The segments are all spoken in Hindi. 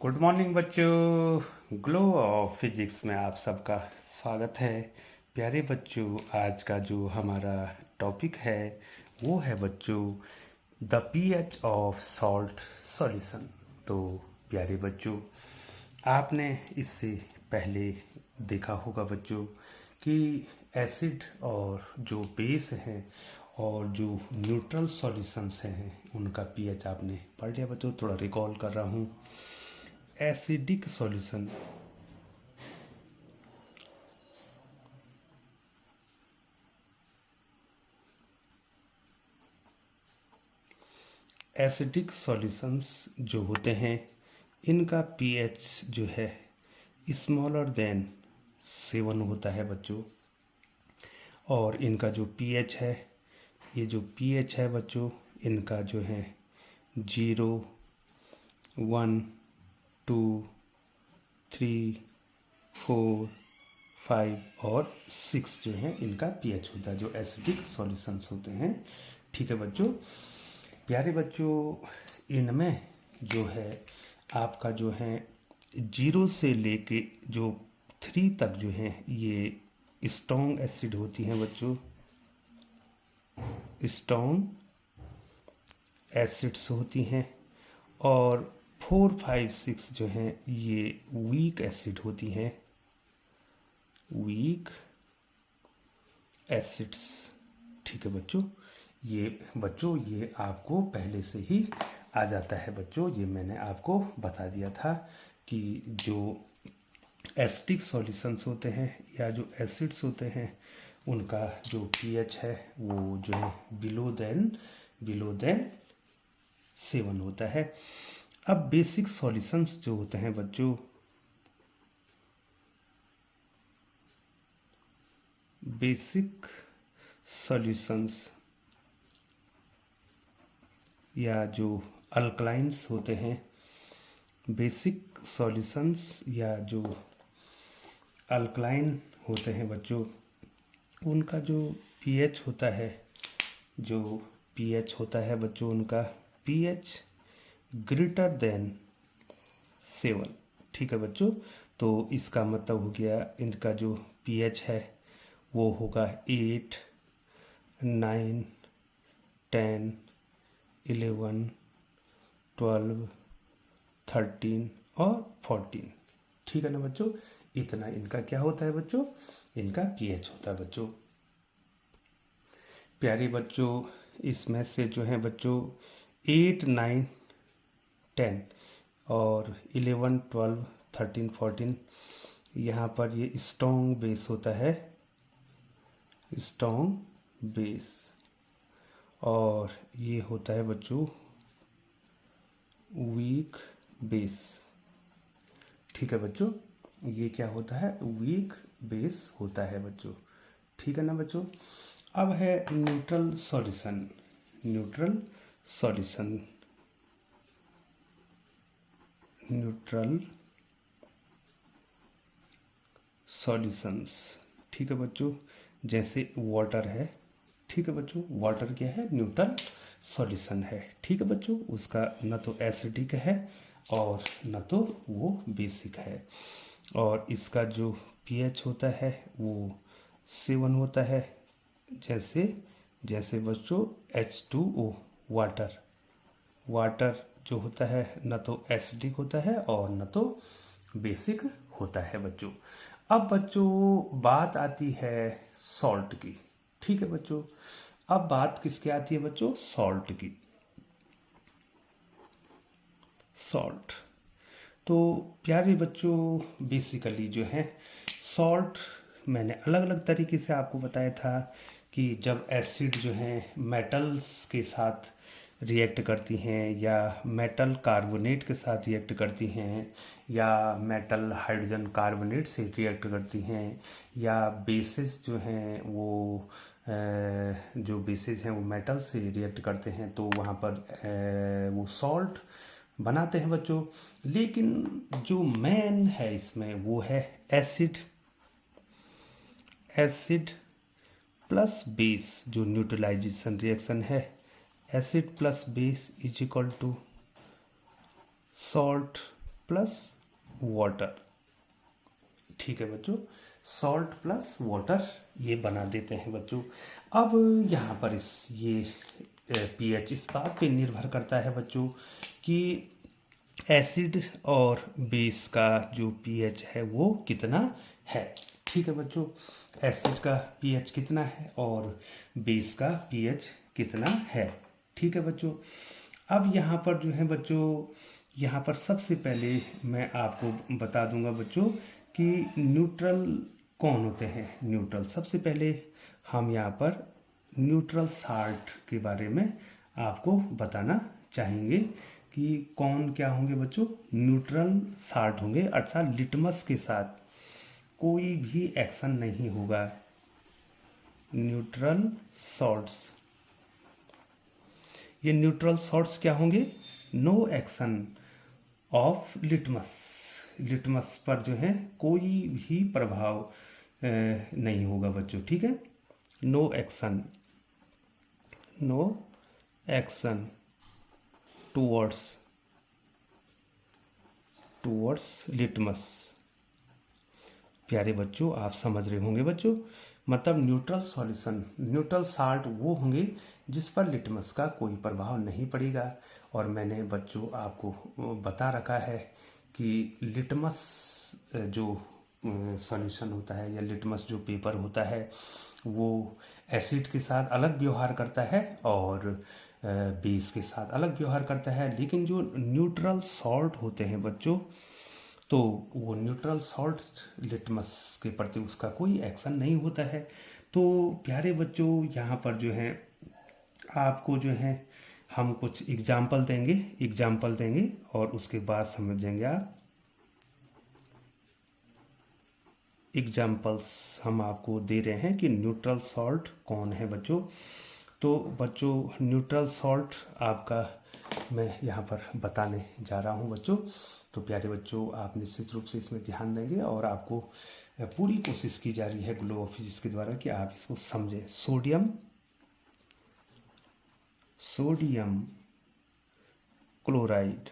गुड मॉर्निंग बच्चों। ग्लो ऑफ फिजिक्स में आप सबका स्वागत है। प्यारे बच्चों, आज का जो हमारा टॉपिक है वो है बच्चों the pH of salt solution. तो प्यारे बच्चों, आपने इससे पहले देखा होगा बच्चों कि एसिड और जो बेस हैं और जो न्यूट्रल सॉल्यूशंस हैं उनका पीएच आपने पढ़ लिया बच्चों। थोड़ा रिकॉल कर रहा हूँ। एसिडिक सॉल्यूशन एसिडिक सॉल्यूशंस जो होते हैं इनका पीएच जो है स्मॉलर देन 7 होता है बच्चों। और इनका जो पीएच है, ये जो पीएच है बच्चों, इनका जो है 0, 1, 2, 3, 4, 5 और 6 जो है इनका पीएच होता है, जो एसिडिक सॉल्यूशंस होते हैं। ठीक है बच्चों। प्यारे बच्चों, इनमें जो है आपका जो है 0 से लेके जो 3 तक जो है ये स्ट्रॉन्ग एसिड होती हैं बच्चों। स्ट्रॉन्ग एसिड्स होती हैं। और 4, 5, 6 जो हैं ये वीक एसिड होती हैं। Weak acids. ठीक है बच्चों। ये आपको पहले से ही आ जाता है बच्चों। ये मैंने आपको बता दिया था कि जो एसिडिक सॉल्यूशंस होते हैं या जो एसिड्स होते हैं उनका जो पीएच है वो जो है बिलो देन 7 होता है। अब बेसिक सॉल्यूशंस जो होते हैं बच्चों, बेसिक सॉल्यूशंस या जो अल्कलाइंस होते हैं, बेसिक सॉल्यूशंस या जो अल्कलाइन होते हैं बच्चों, उनका जो पीएच होता है बच्चों, उनका पीएच ग्रेटर देन 7। ठीक है बच्चों। तो इसका मतलब हो गया इनका जो पीएच है वो होगा 8, 9, 10, 11, 12, 13 और 14। ठीक है ना बच्चों। इतना इनका क्या होता है बच्चों, इनका पीएच होता है बच्चों। प्यारे बच्चों, इसमें से जो है बच्चों 8, 9, 10 और 11, 12, 13, 14 यहाँ पर ये स्ट्रॉन्ग बेस होता है, स्ट्रॉन्ग बेस। और ये होता है बच्चों वीक बेस। ठीक है बच्चों। ये क्या होता है, वीक बेस होता है बच्चों। ठीक है ना बच्चों। अब है neutral solution. Neutral solution neutral solutions. ठीक है बच्चों। जैसे वाटर है। ठीक है बच्चों। वाटर क्या है, न्यूट्रल सॉल्यूशन है। ठीक है बच्चों। उसका न तो एसिडिक है और न तो वो बेसिक है। और इसका जो पीएच होता है वो 7 होता है। जैसे बच्चों H2O, वाटर जो होता है न तो एसिडिक होता है और न तो बेसिक होता है बच्चों। अब बच्चों बात आती है सॉल्ट की। ठीक है बच्चों। अब बात किसकी आती है बच्चों, सॉल्ट की। सॉल्ट तो प्यारे बच्चों बेसिकली जो है सॉल्ट मैंने अलग अलग तरीके से आपको बताया था कि जब एसिड जो है मेटल्स के साथ रिएक्ट करती हैं या मेटल कार्बोनेट के साथ रिएक्ट करती हैं या मेटल हाइड्रोजन कार्बोनेट से रिएक्ट करती हैं या बेसिस जो हैं वो जो बेसिस हैं वो मेटल से रिएक्ट करते हैं तो वहाँ पर वो सॉल्ट बनाते हैं बच्चों। लेकिन जो मेन है इसमें वो है एसिड प्लस बेस। जो न्यूट्रलाइजेशन रिएक्शन है, acid plus base is equal to salt plus water. ठीक है बच्चों, सॉल्ट प्लस वाटर ये बना देते हैं बच्चों। अब यहाँ पर ये पीएच इस बात पे निर्भर करता है बच्चों कि एसिड और बेस का जो पीएच है वो कितना है। ठीक है बच्चों, एसिड का पीएच कितना है और बेस का पीएच कितना है। ठीक है बच्चों, अब यहाँ पर जो है बच्चों, यहाँ पर सबसे पहले मैं आपको बता दूंगा बच्चों कि न्यूट्रल कौन होते हैं। न्यूट्रल, सबसे पहले हम यहाँ पर न्यूट्रल साल्ट के बारे में आपको बताना चाहेंगे कि कौन क्या होंगे बच्चों। न्यूट्रल साल्ट होंगे, अर्थात लिटमस के साथ कोई भी एक्शन नहीं होगा। न्यूट्रल सॉल्ट्स, ये न्यूट्रल सॉल्ट्स क्या होंगे, no action of litmus, litmus पर जो है कोई भी प्रभाव नहीं होगा बच्चों। ठीक है, no action, no action towards litmus. प्यारे बच्चों, आप समझ रहे होंगे बच्चों, मतलब न्यूट्रल सॉल्यूशन, न्यूट्रल साल्ट वो होंगे जिस पर लिटमस का कोई प्रभाव नहीं पड़ेगा। और मैंने बच्चों आपको बता रखा है कि लिटमस जो सॉल्यूशन होता है या लिटमस जो पेपर होता है वो एसिड के साथ अलग व्यवहार करता है और बेस के साथ अलग व्यवहार करता है। लेकिन जो न्यूट्रल सॉल्ट होते हैं बच्चों, तो वो न्यूट्रल सॉल्ट लिटमस के प्रति उसका कोई एक्शन नहीं होता है। तो प्यारे बच्चों, यहाँ पर जो है आपको जो है हम कुछ एग्जाम्पल देंगे और उसके बाद समझेंगे आप। एग्जाम्पल्स हम आपको दे रहे हैं कि न्यूट्रल सॉल्ट कौन है बच्चों। तो बच्चों, न्यूट्रल सॉल्ट आपका मैं यहाँ पर बताने जा रहा हूँ बच्चों। तो प्यारे बच्चों, आप निश्चित रूप से इसमें ध्यान देंगे और आपको पूरी कोशिश की जा रही है ग्लो ऑफ फिजिक्स के द्वारा कि आप इसको समझें। सोडियम क्लोराइड,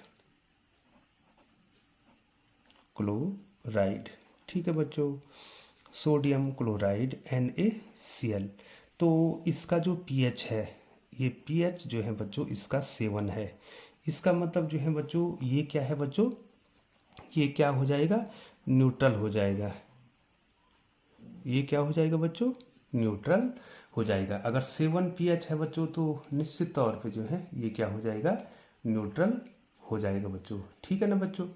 ठीक है बच्चों, सोडियम क्लोराइड NaCl। तो इसका जो पीएच है, ये पीएच जो है बच्चों इसका 7 है। इसका मतलब जो है बच्चों, ये क्या है बच्चों, ये क्या हो जाएगा, न्यूट्रल हो जाएगा। ये क्या हो जाएगा बच्चों, न्यूट्रल हो जाएगा। अगर 7 पीएच है बच्चों तो निश्चित तौर पे जो है ये क्या हो जाएगा, न्यूट्रल हो जाएगा बच्चों। ठीक है ना बच्चों।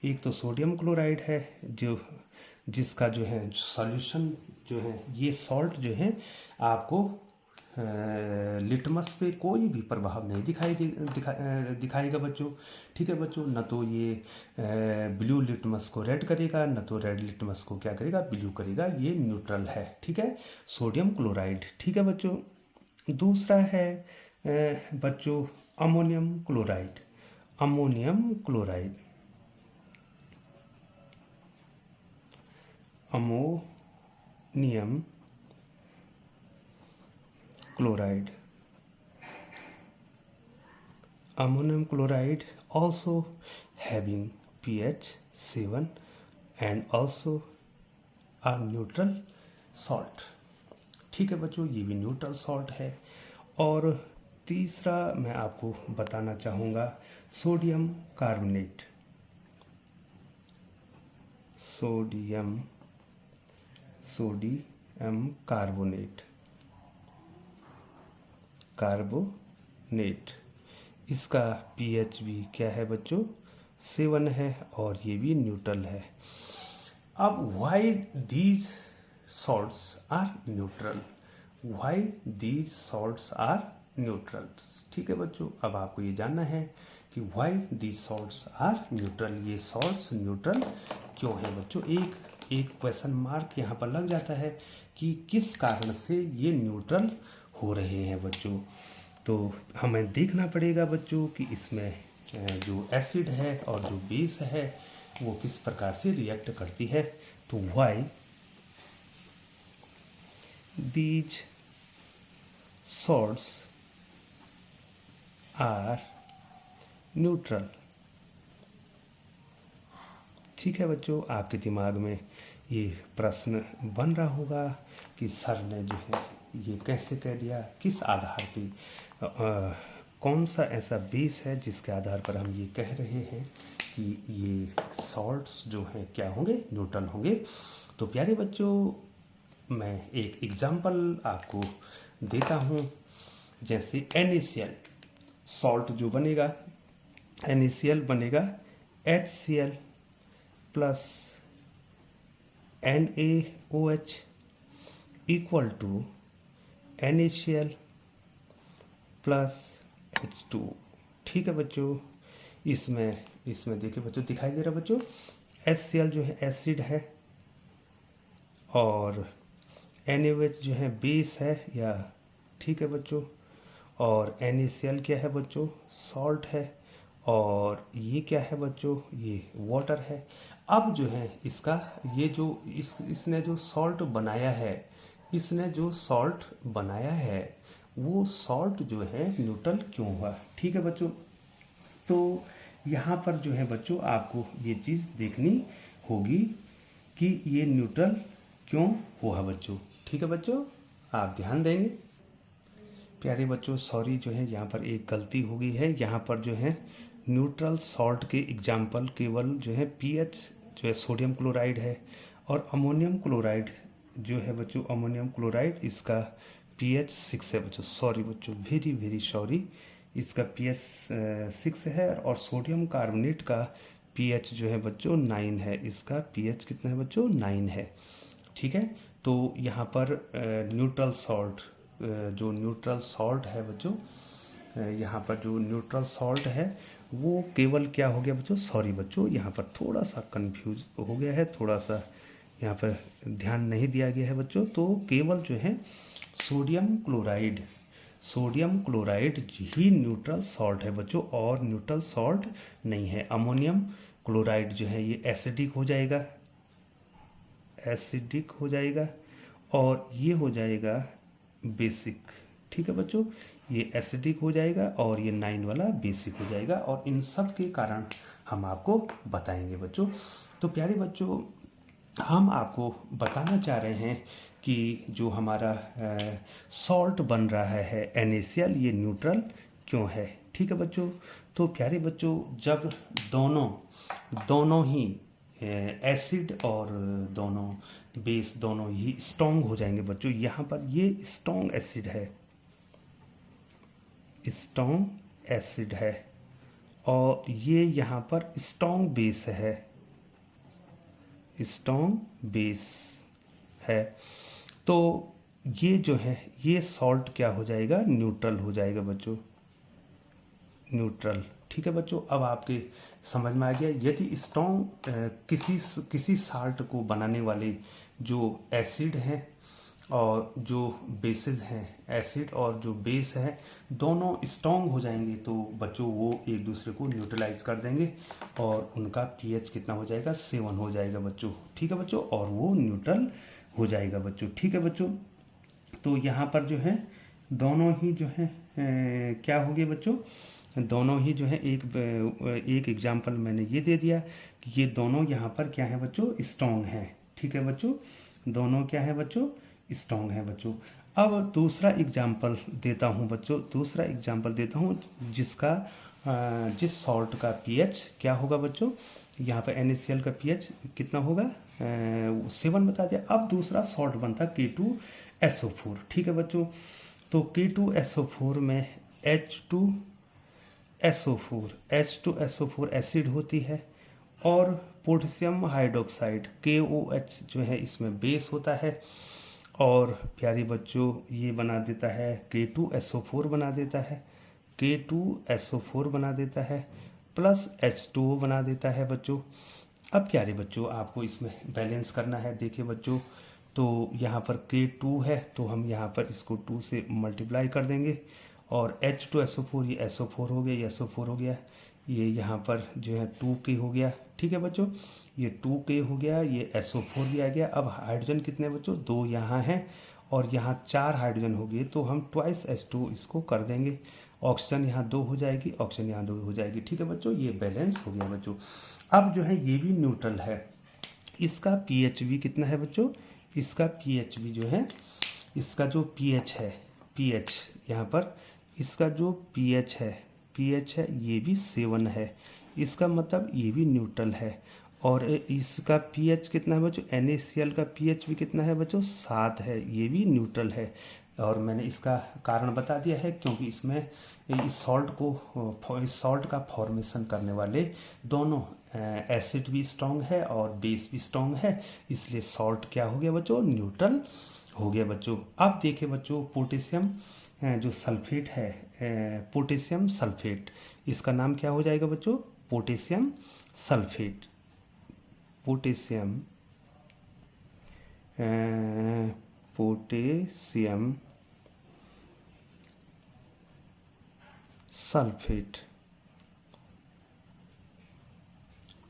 एक तो सोडियम क्लोराइड है जो जिसका जो है सॉल्यूशन जो है, ये सॉल्ट जो है आपको लिटमस पे कोई भी प्रभाव नहीं दिखाएगा बच्चों। ठीक है बच्चों, न तो ये ब्लू लिटमस को रेड करेगा, न तो रेड लिटमस को क्या करेगा, ब्लू करेगा। ये न्यूट्रल है। ठीक है, सोडियम क्लोराइड। ठीक है बच्चों, दूसरा है बच्चों ammonium chloride. Ammonium chloride, ammonium chloride, ammonium chloride also having pH 7 and also a neutral salt। ठीक है बच्चों, ये भी न्यूट्रल सॉल्ट है। और तीसरा मैं आपको बताना चाहूँगा सोडियम कार्बोनेट। सोडियम कार्बोनेट, इसका पीएच भी क्या है बच्चों, 7 है और ये भी न्यूट्रल है। अब why these salts are neutral, why these salts are neutrals. ठीक है बच्चों, अब आपको ये जानना है कि why these salts are neutral, ये सॉल्ट्स न्यूट्रल क्यों है बच्चों। एक क्वेश्चन मार्क यहाँ पर लग जाता है कि किस कारण से ये न्यूट्रल हो रहे हैं बच्चों। तो हमें देखना पड़ेगा बच्चों कि इसमें जो एसिड है और जो बेस है वो किस प्रकार से रिएक्ट करती है। तो why these salts are neutral, ठीक है बच्चों, आपके दिमाग में ये प्रश्न बन रहा होगा कि सर ने जो है ये कैसे कह दिया, किस आधार पे, कौन सा ऐसा बेस है जिसके आधार पर हम ये कह रहे हैं कि ये सॉल्ट्स जो हैं क्या होंगे, न्यूट्रल होंगे। तो प्यारे बच्चों, मैं एक एग्जांपल आपको देता हूँ। जैसे NaCl सॉल्ट जो बनेगा, NaCl बनेगा HCl plus NaOH equal to NaCl plus H2। ठीक है बच्चों, इसमें देखिए बच्चों, दिखाई दे रहा बच्चों, HCl जो है एसिड है और NaOH जो है बेस है, या ठीक है बच्चों, और NaCl क्या है बच्चों, सॉल्ट है, और ये क्या है बच्चों, ये वाटर है। अब जो है इसका ये जो इसने जो सॉल्ट बनाया है, वो सॉल्ट जो है न्यूट्रल क्यों हुआ। ठीक है बच्चों, तो यहाँ पर जो है बच्चों आपको ये चीज़ देखनी होगी कि ये न्यूट्रल क्यों हुआ बच्चों। ठीक है बच्चों, आप ध्यान देंगे। प्यारे बच्चों, सॉरी जो है यहाँ पर एक गलती हो गई है। यहाँ पर जो है न्यूट्रल सॉल्ट के एग्जाम्पल केवल जो है पीएच जो है सोडियम क्लोराइड है, और अमोनियम क्लोराइड जो है बच्चों, अमोनियम क्लोराइड इसका pH 6 है बच्चों। सॉरी बच्चों, वेरी वेरी सॉरी, इसका pH 6 है, और सोडियम कार्बोनेट का pH जो है बच्चों 9 है। इसका pH कितना है बच्चों, 9 है। ठीक है, तो यहाँ पर न्यूट्रल सॉल्ट है बच्चों, यहाँ पर जो न्यूट्रल सॉल्ट है वो केवल क्या हो गया बच्चों, सॉरी बच्चों, यहाँ पर थोड़ा सा कंफ्यूज हो गया है, थोड़ा सा यहाँ पर ध्यान नहीं दिया गया है बच्चों। तो केवल जो है सोडियम क्लोराइड ही न्यूट्रल सॉल्ट है बच्चों, और न्यूट्रल सॉल्ट नहीं है। अमोनियम क्लोराइड जो है ये एसिडिक हो जाएगा, और ये हो जाएगा बेसिक। ठीक है बच्चों, ये एसिडिक हो जाएगा और ये 9 वाला बेसिक हो जाएगा, और इन सब के कारण हम आपको बताएंगे बच्चों। तो प्यारे बच्चों, हम आपको बताना चाह रहे हैं कि जो हमारा सॉल्ट बन रहा है NaCl, ये न्यूट्रल क्यों है। ठीक है बच्चों, तो प्यारे बच्चों, जब दोनों ही एसिड और दोनों बेस दोनों ही स्ट्रॉन्ग हो जाएंगे बच्चों। यहाँ पर ये स्ट्रॉन्ग एसिड है, और ये यहाँ पर स्ट्रॉन्ग बेस है, तो ये जो है ये सॉल्ट क्या हो जाएगा, न्यूट्रल हो जाएगा बच्चों, न्यूट्रल। ठीक है बच्चों, अब आपके समझ में आ गया। यदि स्ट्रॉन्ग किसी साल्ट को बनाने वाले जो एसिड हैं और जो बेसेस हैं, एसिड और जो बेस है, दोनों स्ट्रॉन्ग हो जाएंगे, तो बच्चों वो एक दूसरे को न्यूट्रलाइज कर देंगे, और उनका pH कितना हो जाएगा, 7 हो जाएगा बच्चों। ठीक है बच्चों, और वो न्यूट्रल हो जाएगा बच्चों। ठीक है बच्चों, तो यहाँ पर जो है दोनों ही जो है क्या हो गए बच्चों, दोनों ही जो है एक एग्जाम्पल मैंने ये दे दिया कि ये दोनों यहाँ पर क्या है बच्चों, स्ट्रॉन्ग हैं। ठीक है बच्चों, दोनों क्या है बच्चों, स्ट्रॉन्ग है बच्चों। अब दूसरा एग्जाम्पल देता हूँ जिस सॉल्ट का pH क्या होगा बच्चों, यहाँ पर NaCl का pH कितना होगा, 7 बता दिया। अब दूसरा सॉल्ट बनता K2SO4। ठीक है बच्चों, तो K2SO4 में H2SO4 एसिड होती है, और पोटेशियम हाइड्रोक्साइड KOH जो है इसमें बेस होता है, और प्यारे बच्चों ये बना देता है K2SO4 बना देता है प्लस H2O बना देता है बच्चों। अब प्यारे बच्चों, आपको इसमें बैलेंस करना है। देखिए बच्चों, तो यहाँ पर K2 है, तो हम यहाँ पर इसको 2 से मल्टीप्लाई कर देंगे, और H2SO4 ये SO4 हो गया, ये SO4 हो गया, ये यहाँ पर जो है 2K हो गया। ठीक है बच्चों, ये 2K हो गया, ये SO4 भी आ गया। अब हाइड्रोजन कितने बच्चों, 2 यहाँ हैं, और यहाँ 4 हाइड्रोजन हो गए, तो हम 2 H2 इसको कर देंगे, ऑक्सीजन यहाँ 2 हो जाएगी, ऑक्सीजन यहाँ 2 हो जाएगी। ठीक है बच्चों, ये बैलेंस हो गया बच्चों। अब जो है ये भी न्यूट्रल है, इसका पीएच भी कितना है बच्चों, इसका पीएच भी जो है, इसका जो पीएच है, पीएच यहाँ पर इसका जो पीएच है ये भी 7 है, इसका मतलब ये भी न्यूट्रल है। और इसका पीएच कितना है बच्चों, NaCl का पीएच भी कितना है बच्चों, 7 है, ये भी न्यूट्रल है। और मैंने इसका कारण बता दिया है, क्योंकि इसमें इस सॉल्ट का फॉर्मेशन करने वाले दोनों एसिड भी स्ट्रॉन्ग है और बेस भी स्ट्रॉन्ग है, इसलिए सॉल्ट क्या हो गया बच्चों, न्यूट्रल हो गया बच्चों। अब देखिए बच्चों, पोटेशियम जो सल्फेट है, पोटेशियम सल्फेट, इसका नाम क्या हो जाएगा बच्चों, potassium sulphate, potassium potassium sulphate.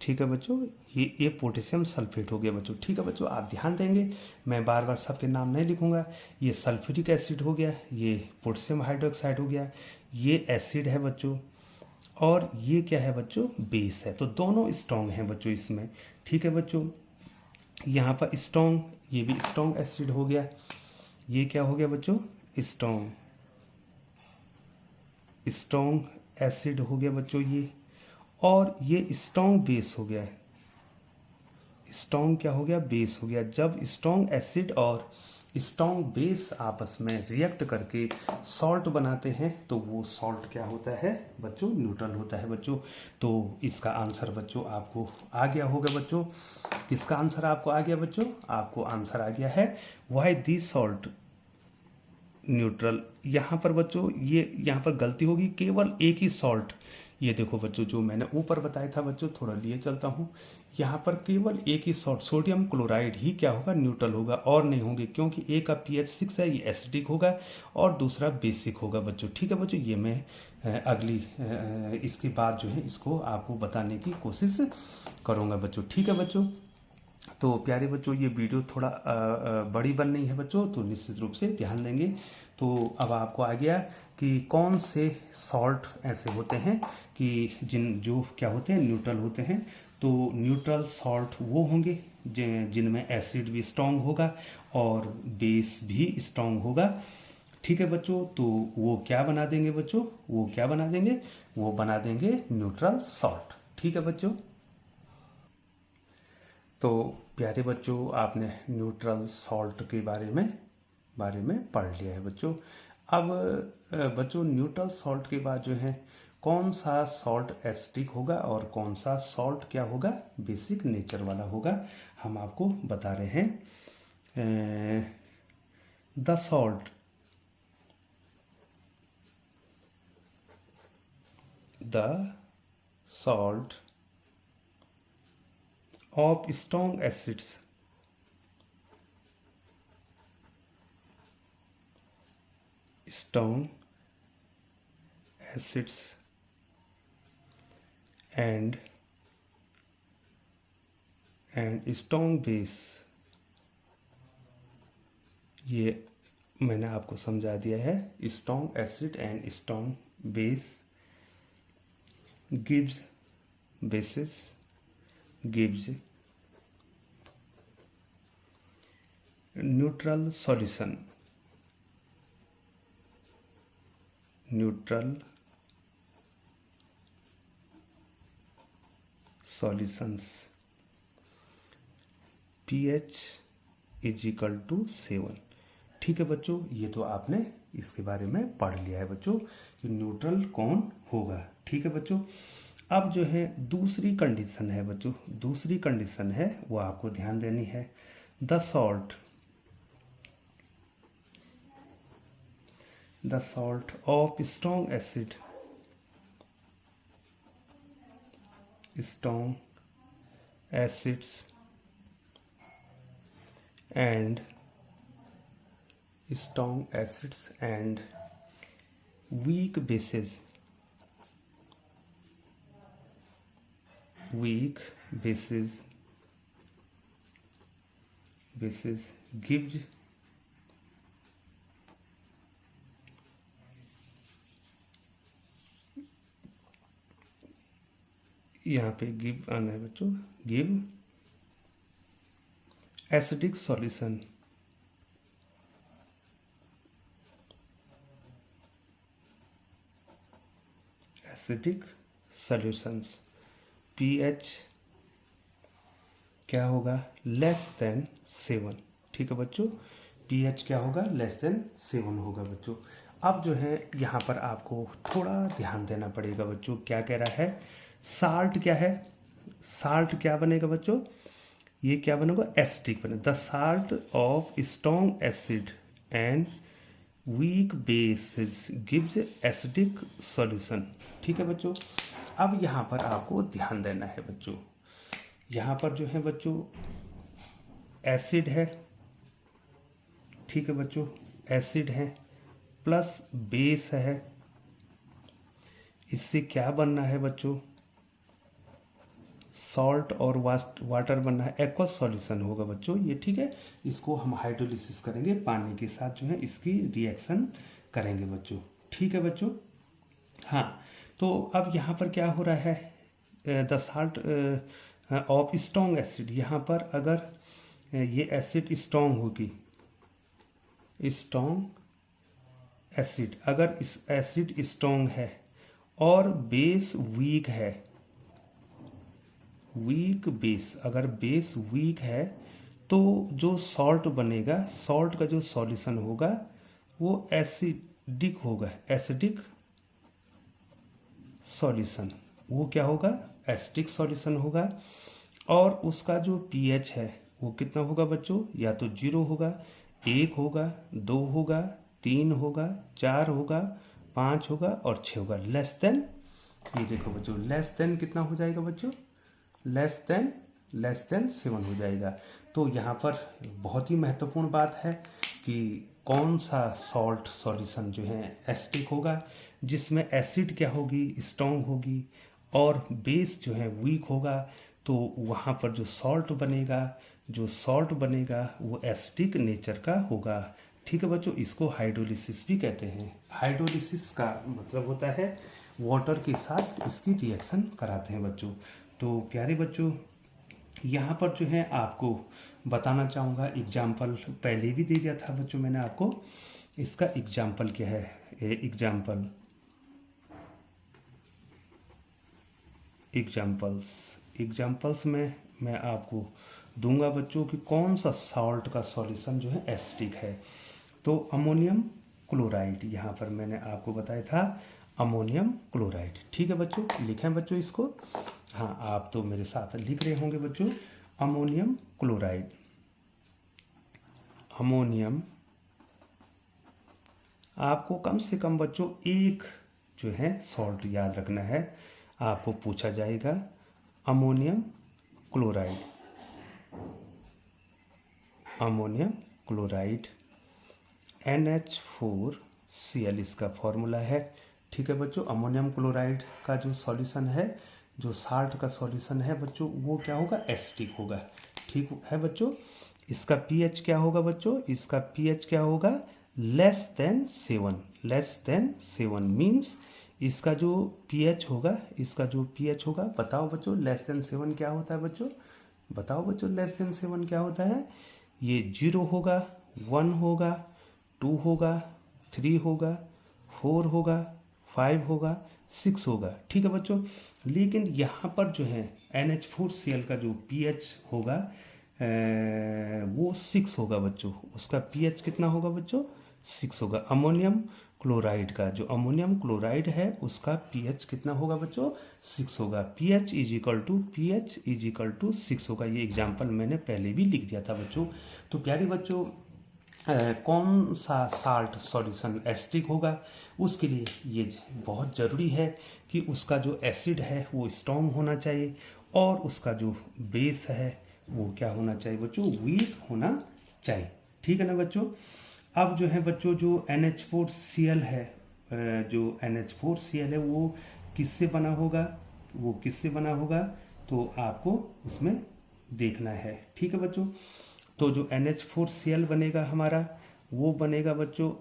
ठीक है बच्चों, ये पोटेशियम सल्फेट हो गया बच्चों। ठीक है बच्चों, आप ध्यान देंगे, मैं बार बार सबके नाम नहीं लिखूंगा। ये सल्फ्यूरिक एसिड हो गया, ये पोटेशियम हाइड्रोक्साइड हो गया, ये एसिड है बच्चों, और ये क्या है बच्चों, बेस है। तो दोनों स्ट्रॉन्ग हैं बच्चों इसमें। ठीक है बच्चों, यहाँ पर स्ट्रॉन्ग, ये भी स्ट्रॉन्ग एसिड हो गया, ये क्या हो गया बच्चों, स्ट्रॉन्ग एसिड हो गया बच्चों ये, और ये स्ट्रॉन्ग बेस हो गया, स्ट्रॉन्ग क्या हो गया, बेस हो गया। जब स्ट्रॉन्ग एसिड और स्ट्रॉन्ग बेस आपस में रिएक्ट करके सॉल्ट बनाते हैं तो वो सॉल्ट क्या होता है बच्चों, न्यूट्रल होता है बच्चों। तो इसका आंसर बच्चों आपको आ गया होगा बच्चों। किसका आंसर आपको आ गया बच्चों, आपको आंसर आ गया है व्हाई दिस सॉल्ट न्यूट्रल। यहाँ पर बच्चों ये यहाँ पर गलती होगी, केवल एक ही सॉल्ट, ये देखो बच्चों जो मैंने ऊपर बताया था बच्चों, थोड़ा लिए चलता हूँ, यहाँ पर केवल एक ही सॉल्ट सोडियम क्लोराइड ही क्या होगा, न्यूट्रल होगा, और नहीं होंगे, क्योंकि एक का पीएच 6 है, ये एसिडिक होगा और दूसरा बेसिक होगा बच्चों। ठीक है बच्चों, ये मैं अगली इसके बाद जो है इसको आपको बताने की कोशिश करूँगा बच्चों। ठीक है बच्चों, तो प्यारे बच्चों ये वीडियो थोड़ा बड़ी बन रही है बच्चों, तो निश्चित रूप से ध्यान देंगे। तो अब आपको आ गया कि कौन से सॉल्ट ऐसे होते हैं कि जो क्या होते हैं, न्यूट्रल होते हैं। तो न्यूट्रल सॉल्ट वो होंगे जिनमें एसिड भी स्ट्रांग होगा और बेस भी स्ट्रांग होगा। ठीक है बच्चों, तो वो क्या बना देंगे बच्चों, वो क्या बना देंगे, वो बना देंगे न्यूट्रल सॉल्ट। ठीक है बच्चों, तो प्यारे बच्चों आपने न्यूट्रल सॉल्ट के बारे में पढ़ लिया है बच्चों। अब बच्चों न्यूट्रल सॉल्ट के बाद जो है कौन सा सॉल्ट एसिडिक होगा और कौन सा सॉल्ट क्या होगा, बेसिक नेचर वाला होगा, हम आपको बता रहे हैं। The salt of strong acids and strong base, ये मैंने आपको समझा दिया है। Strong acid and strong base gives neutral solutions pH = 7। ठीक है बच्चों, ये तो आपने इसके बारे में पढ़ लिया है बच्चों कि न्यूट्रल कौन होगा। ठीक है बच्चों, अब जो है दूसरी कंडीशन है बच्चों, दूसरी कंडीशन है वो आपको ध्यान देनी है। The salt of strong acids and weak bases gives यहाँ पे गिव आना है बच्चों, give acidic solution, acidic solutions, pH क्या होगा, लेस देन 7। ठीक है बच्चों, पीएच क्या होगा, लेस देन 7 होगा बच्चों। अब जो है यहाँ पर आपको थोड़ा ध्यान देना पड़ेगा बच्चों, क्या कह रहा है, साल्ट क्या है, साल्ट क्या बनेगा बच्चों, ये क्या बनेगा, एसिडिक बनेगा। The salt of strong acid and weak basis gives acidic solution. ठीक है बच्चों, अब यहाँ पर आपको ध्यान देना है बच्चों, यहाँ पर जो है बच्चों एसिड है, ठीक है बच्चों, एसिड है प्लस बेस है, इससे क्या बनना है बच्चों, सॉल्ट और वाटर बनना है, एक्वस सॉल्यूशन होगा बच्चों ये। ठीक है, इसको हम हाइड्रोलिसिस करेंगे, पानी के साथ जो है इसकी रिएक्शन करेंगे बच्चों। ठीक है बच्चों, हाँ, तो अब यहाँ पर क्या हो रहा है, the salt of strong acid, यहाँ पर अगर ये एसिड स्ट्रॉन्ग होगी, स्ट्रॉन्ग एसिड, अगर इस एसिड स्ट्रॉन्ग है और बेस वीक है, वीक बेस, अगर बेस वीक है तो जो सॉल्ट बनेगा, सॉल्ट का जो सॉल्यूशन होगा वो एसिडिक होगा, एसिडिक सॉल्यूशन, वो क्या होगा, एसिडिक सॉल्यूशन होगा। और उसका जो पीएच है वो कितना होगा बच्चों, या तो 0 होगा, 1 होगा, 2 होगा, 3 होगा, 4 होगा, 5 होगा और 6 होगा, लेस देन, ये देखो बच्चों, लेस देन कितना हो जाएगा बच्चों, लेस देन 7 हो जाएगा। तो यहाँ पर बहुत ही महत्वपूर्ण बात है कि कौन सा सॉल्ट सॉल्यूशन जो है एसिडिक होगा, जिसमें एसिड क्या होगी, स्ट्रॉन्ग होगी और बेस जो है वीक होगा, तो वहाँ पर जो सॉल्ट बनेगा वो एसिडिक नेचर का होगा। ठीक है बच्चों, इसको हाइड्रोलिसिस भी कहते हैं। हाइड्रोलिसिस का मतलब होता है वाटर के साथ इसकी रिएक्शन कराते हैं बच्चों। तो प्यारे बच्चों, यहाँ पर जो है आपको बताना चाहूँगा, एग्जाम्पल पहले भी दे दिया था बच्चों मैंने आपको, इसका एग्जाम्पल क्या है, एग्जाम्पल्स में मैं आपको दूंगा बच्चों कि कौन सा सॉल्ट का सॉल्यूशन जो है एसिडिक है। तो अमोनियम क्लोराइड, यहाँ पर मैंने आपको बताया था अमोनियम क्लोराइड। ठीक है बच्चों, लिखें बच्चों इसको, हाँ आप तो मेरे साथ लिख रहे होंगे बच्चों, अमोनियम क्लोराइड, अमोनियम, आपको कम से कम बच्चों एक जो है सॉल्ट याद रखना है, आपको पूछा जाएगा ammonium chloride, ammonium chloride NH4Cl इसका फॉर्मूला है। ठीक है बच्चों, अमोनियम क्लोराइड का जो सॉल्यूशन है, जो साल्ट का सॉल्यूशन है बच्चों, वो क्या होगा, एसिडिक होगा। ठीक है बच्चों, इसका पीएच क्या होगा बच्चों, इसका पीएच क्या होगा, less than 7, less than 7 means इसका जो पीएच होगा, इसका जो पीएच होगा, बताओ बच्चों लेस देन 7 क्या होता है बच्चों, बताओ बच्चों लेस देन 7 क्या होता है, ये 0 होगा, 1 होगा, 2 होगा, 3 होगा, 4 होगा, 5 होगा, 6 होगा। ठीक है बच्चों, लेकिन यहाँ पर जो है NH4Cl का जो पीएच होगा वो 6 होगा बच्चों, उसका पीएच कितना होगा बच्चों, 6 होगा। अमोनियम क्लोराइड का, जो अमोनियम क्लोराइड है उसका पीएच कितना होगा बच्चों, 6 होगा। पीएच इज इक्वल टू 6 होगा। ये एग्जाम्पल मैंने पहले भी लिख दिया था बच्चों। तो प्यारे बच्चों, कौन सा साल्ट सॉल्यूशन एसिडिक होगा, उसके लिए ये बहुत ज़रूरी है कि उसका जो एसिड है वो स्ट्रॉन्ग होना चाहिए और उसका जो बेस है वो क्या होना चाहिए बच्चों, वीक होना चाहिए। ठीक है ना बच्चों। अब जो है बच्चों, जो NH4Cl है, जो NH4Cl है वो किससे बना होगा, वो किससे बना होगा, तो आपको उसमें देखना है। ठीक है बच्चों, तो जो NH4Cl बनेगा हमारा, वो बनेगा बच्चों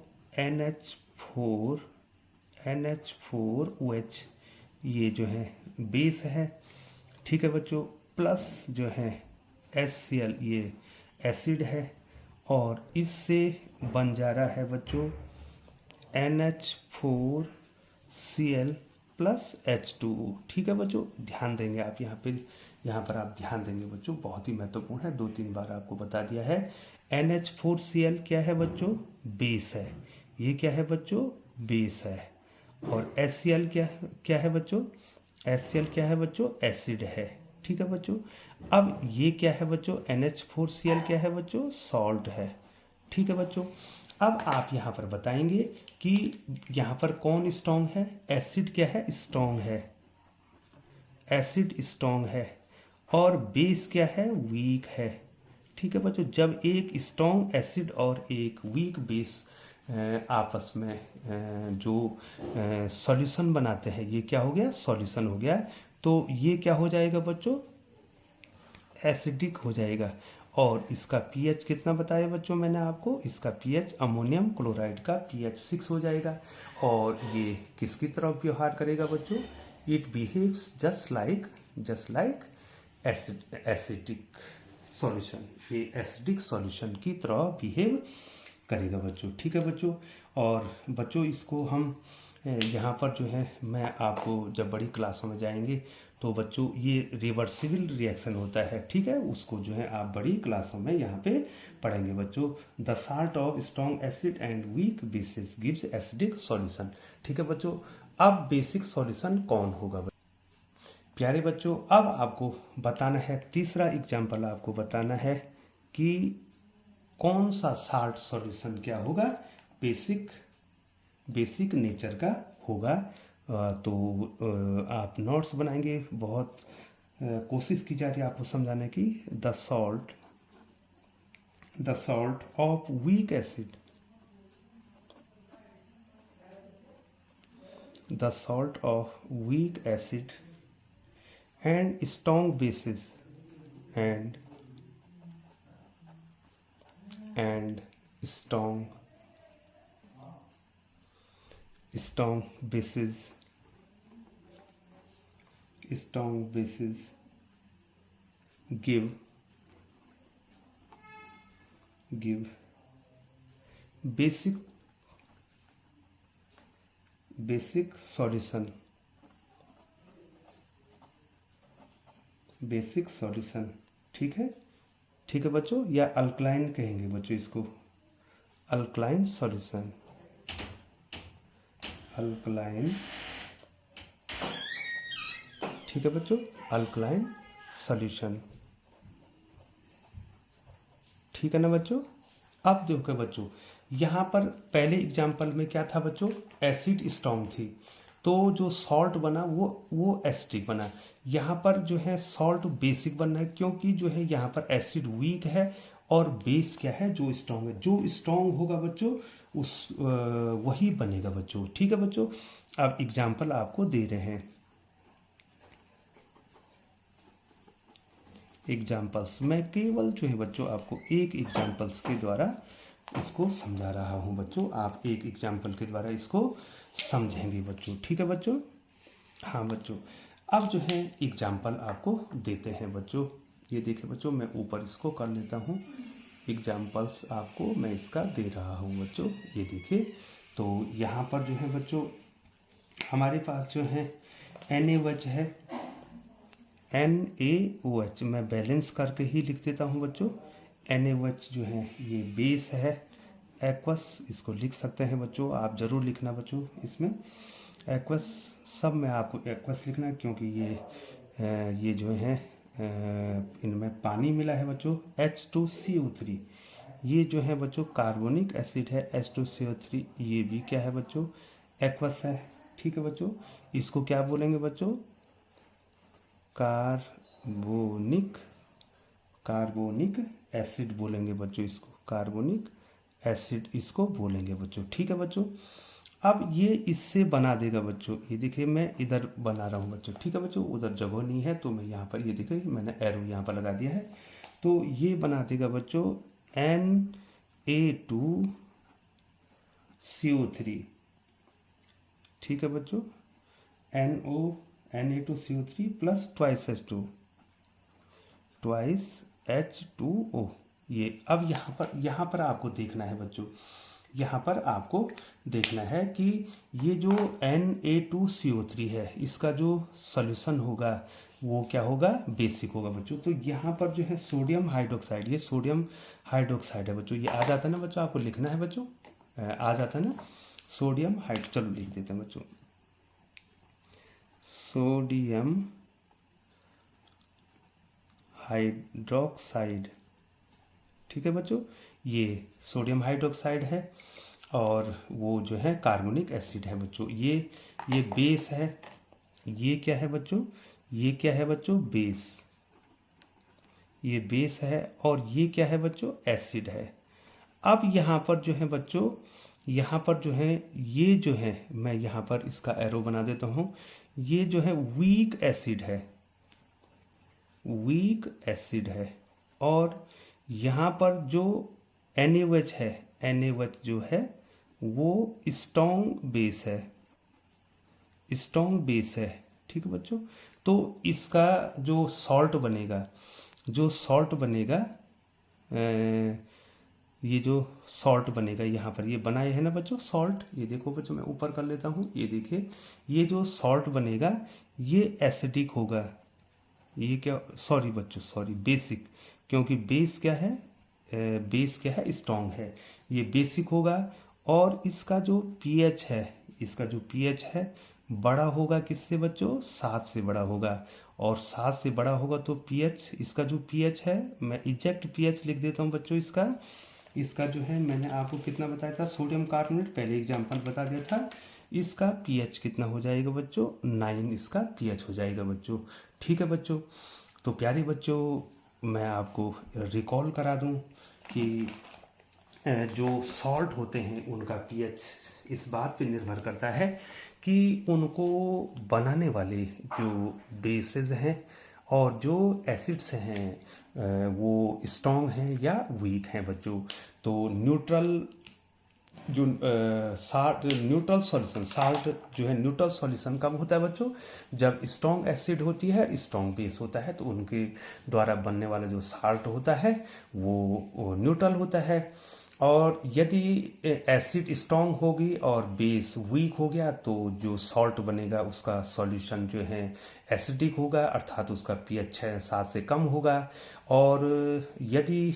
NH4OH, ये जो है बेस है, ठीक है बच्चों, प्लस जो है HCl ये एसिड है और इससे बन जा रहा है बच्चों NH4Cl प्लस H2O। ठीक है बच्चों, ध्यान देंगे आप यहाँ पर आप ध्यान देंगे बच्चों, बहुत ही महत्वपूर्ण है, 2-3 बार आपको बता दिया है। NH4Cl क्या है बच्चों? बेस है। ये क्या है बच्चों? बेस है। और HCl क्या है बच्चों? HCl क्या है बच्चों? एसिड है। ठीक है बच्चों, अब ये क्या है बच्चों? NH4Cl क्या है बच्चों? सॉल्ट है। ठीक है बच्चों, अब आप यहाँ पर बताएंगे कि यहाँ पर कौन स्ट्रॉन्ग है? एसिड क्या है? स्ट्रॉन्ग है। एसिड स्ट्रॉन्ग है और बेस क्या है? वीक है। ठीक है बच्चों, जब एक स्ट्रॉन्ग एसिड और एक वीक बेस आपस में जो सॉल्यूशन बनाते हैं, ये क्या हो गया? सॉल्यूशन हो गया। तो ये क्या हो जाएगा बच्चों? एसिडिक हो जाएगा। और इसका पीएच कितना बताया बच्चों मैंने आपको? इसका पीएच अमोनियम क्लोराइड का पीएच 6 हो जाएगा। और ये किसकी तरह व्यवहार करेगा बच्चों? It behaves just like acidic solution. ये एसिडिक सॉल्यूशन की तरह बिहेव करेगा बच्चों। ठीक है बच्चों, और बच्चों इसको हम यहाँ पर जो है, मैं आपको जब बड़ी क्लासों में जाएंगे तो बच्चों ये रिवर्सिबल रिएक्शन होता है। ठीक है, उसको जो है आप बड़ी क्लासों में यहाँ पे पढ़ेंगे बच्चों। The salt of strong acid and weak basis gives acidic solution. ठीक है बच्चों, अब बेसिक सॉल्यूशन कौन होगा? प्यारे बच्चों, अब आपको बताना है, तीसरा एग्जाम्पल आपको बताना है कि कौन सा साल्ट सॉल्यूशन क्या होगा? बेसिक नेचर का होगा। तो आप नोट्स बनाएंगे, बहुत कोशिश की जा रही है आपको समझाने की। The salt of weak acid, the salt of weak acid and strong bases and strong bases give basic solution ठीक है बच्चों, या अल्कलाइन कहेंगे बच्चों इसको, अल्कलाइन सॉल्यूशन। ठीक है बच्चों, अल्कलाइन सॉल्यूशन। ठीक है ना बच्चों। अब देखो बच्चों, यहाँ पर पहले एग्जाम्पल में क्या था बच्चों? एसिड स्ट्रॉन्ग थी, तो जो सॉल्ट बना वो एसिडिक बना। यहाँ पर जो है सॉल्ट बेसिक बनना है, क्योंकि जो है यहाँ पर एसिड वीक है और बेस क्या है? जो स्ट्रॉन्ग है। जो स्ट्रॉन्ग होगा बच्चों वही बनेगा बच्चों। ठीक है बच्चों, अब एग्जाम्पल आपको दे रहे हैं, एग्जाम्पल्स। मैं केवल जो है बच्चों आपको एक एग्जाम्पल्स के द्वारा इसको समझा रहा हूं बच्चों। आप एक एग्जाम्पल के द्वारा इसको समझेंगे बच्चों। ठीक है बच्चों। हाँ बच्चों, अब जो है एग्जाम्पल आपको देते हैं बच्चों। ये देखिए बच्चों, मैं ऊपर इसको कर लेता हूँ, एग्जाम्पल्स आपको मैं इसका दे रहा हूँ बच्चों। ये देखिए, तो यहाँ पर जो है बच्चों हमारे पास जो है NaOH है, NaOH मैं बैलेंस करके ही लिख देता हूँ बच्चों। NaOH जो है ये बेस है, एक्वस इसको लिख सकते हैं बच्चों, आप जरूर लिखना बच्चों। इसमें एक्वस, सब में आपको एक्वस लिखना है, क्योंकि ये जो है इनमें पानी मिला है बच्चों। H2CO3 ये जो है बच्चों कार्बोनिक एसिड है। H2CO3 ये भी क्या है बच्चों? एक्वस है। ठीक है बच्चों, इसको क्या बोलेंगे बच्चों? कार्बोनिक एसिड बोलेंगे बच्चों इसको, कार्बोनिक एसिड इसको बोलेंगे बच्चों। ठीक है बच्चों, अब ये इससे बना देगा बच्चों। ये देखिए मैं इधर बना रहा हूँ बच्चों। ठीक है बच्चों, उधर जगह नहीं है तो मैं यहाँ पर, ये देखिए मैंने एरो यहाँ पर लगा दिया है, तो ये बना देगा बच्चों Na2CO3। ठीक है बच्चों, Na2CO3 प्लस ट्वाइस H2O। ये अब यहाँ पर आपको देखना है बच्चों, यहाँ पर आपको देखना है कि ये जो Na2CO3 है इसका जो सॉल्यूशन होगा वो क्या होगा, बेसिक होगा बच्चों। तो यहाँ पर जो है सोडियम हाइड्रोक्साइड, ये सोडियम हाइड्रोक्साइड है बच्चों, ये आ जाता है ना बच्चों, आपको लिखना है बच्चों, आ जाता है ना सोडियम चलो लिख देते हैं बच्चों, सोडियम हाइड्रोक्साइड। ठीक है बच्चों, ये सोडियम हाइड्रोक्साइड है और वो जो है कार्बोनिक एसिड है बच्चों। ये बेस है, ये क्या है बच्चों, ये क्या है बच्चों, बेस, ये बेस है और ये क्या है बच्चों, एसिड है। अब यहाँ पर जो है बच्चों, यहाँ पर जो है ये जो है, मैं यहाँ पर इसका एरो बना देता हूँ, ये जो है वीक एसिड है, वीक एसिड है। और यहाँ पर जो NaOH है, NaOH जो है वो स्ट्रॉन्ग बेस है, स्ट्रॉन्ग बेस है। ठीक है बच्चों, तो इसका जो सॉल्ट बनेगा, जो सॉल्ट बनेगा, ये जो सॉल्ट बनेगा यहाँ पर, ये बनाए है ना बच्चों सॉल्ट, ये देखो बच्चों मैं ऊपर कर लेता हूँ, ये देखिए ये जो सॉल्ट बनेगा ये एसिडिक होगा। ये क्या, सॉरी बच्चों सॉरी, बेसिक, क्योंकि बेस क्या है, बेस क्या है, स्ट्रॉन्ग है, ये बेसिक होगा। और इसका जो pH है, इसका जो pH है बड़ा होगा किससे बच्चों, 7 से बड़ा होगा। और 7 से बड़ा होगा तो pH, इसका जो pH है, मैं एग्जैक्ट pH लिख देता हूँ बच्चों, इसका जो है मैंने आपको कितना बताया था, सोडियम कार्बोनेट पहले एग्जाम्पल बता दिया था, इसका pH कितना हो जाएगा बच्चों, 9 इसका pH हो जाएगा बच्चों। ठीक है बच्चों, तो प्यारे बच्चों मैं आपको रिकॉल करा दूं कि जो सॉल्ट होते हैं उनका pH इस बात पे निर्भर करता है कि उनको बनाने वाले जो बेसेस हैं और जो एसिड्स हैं वो स्ट्रॉन्ग हैं या वीक हैं बच्चों। तो न्यूट्रल जो न्यूट्रल सॉल्यूशन, साल्ट जो है न्यूट्रल सॉल्यूशन कब होता है बच्चों, जब स्ट्रॉन्ग एसिड होती है, स्ट्रॉन्ग बेस होता है, तो उनके द्वारा बनने वाला जो साल्ट होता है वो न्यूट्रल होता है। और यदि एसिड स्ट्रॉन्ग होगी और बेस वीक हो गया तो जो सॉल्ट बनेगा उसका सॉल्यूशन जो है एसिडिक होगा, अर्थात उसका pH 7 से कम होगा। और यदि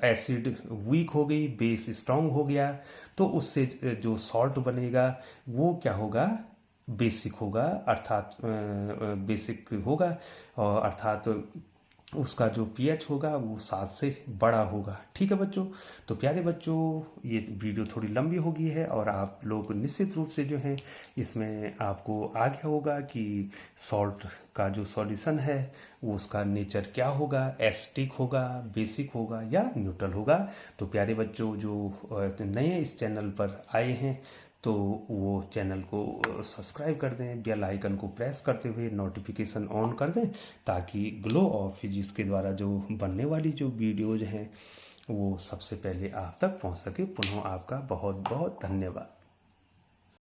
एसिड वीक हो गई, बेस स्ट्रॉन्ग हो गया, तो उससे जो सॉल्ट बनेगा वो क्या होगा, बेसिक होगा, अर्थात बेसिक होगा, और अर्थात उसका जो pH होगा वो 7 से बड़ा होगा। ठीक है बच्चों, तो प्यारे बच्चों ये वीडियो थोड़ी लंबी हो गई है और आप लोग निश्चित रूप से जो है इसमें आपको आ गया होगा कि सॉल्ट का जो सॉल्यूशन है वो उसका नेचर क्या होगा, एसिडिक होगा, बेसिक होगा या न्यूट्रल होगा। तो प्यारे बच्चों जो नए इस चैनल पर आए हैं तो वो चैनल को सब्सक्राइब कर दें, बेल आइकन को प्रेस करते हुए नोटिफिकेशन ऑन कर दें, ताकि ग्लो ऑफ फिजिक्स के द्वारा जो बनने वाली जो वीडियोज हैं वो सबसे पहले आप तक पहुंच सके। पुनः आपका बहुत बहुत धन्यवाद।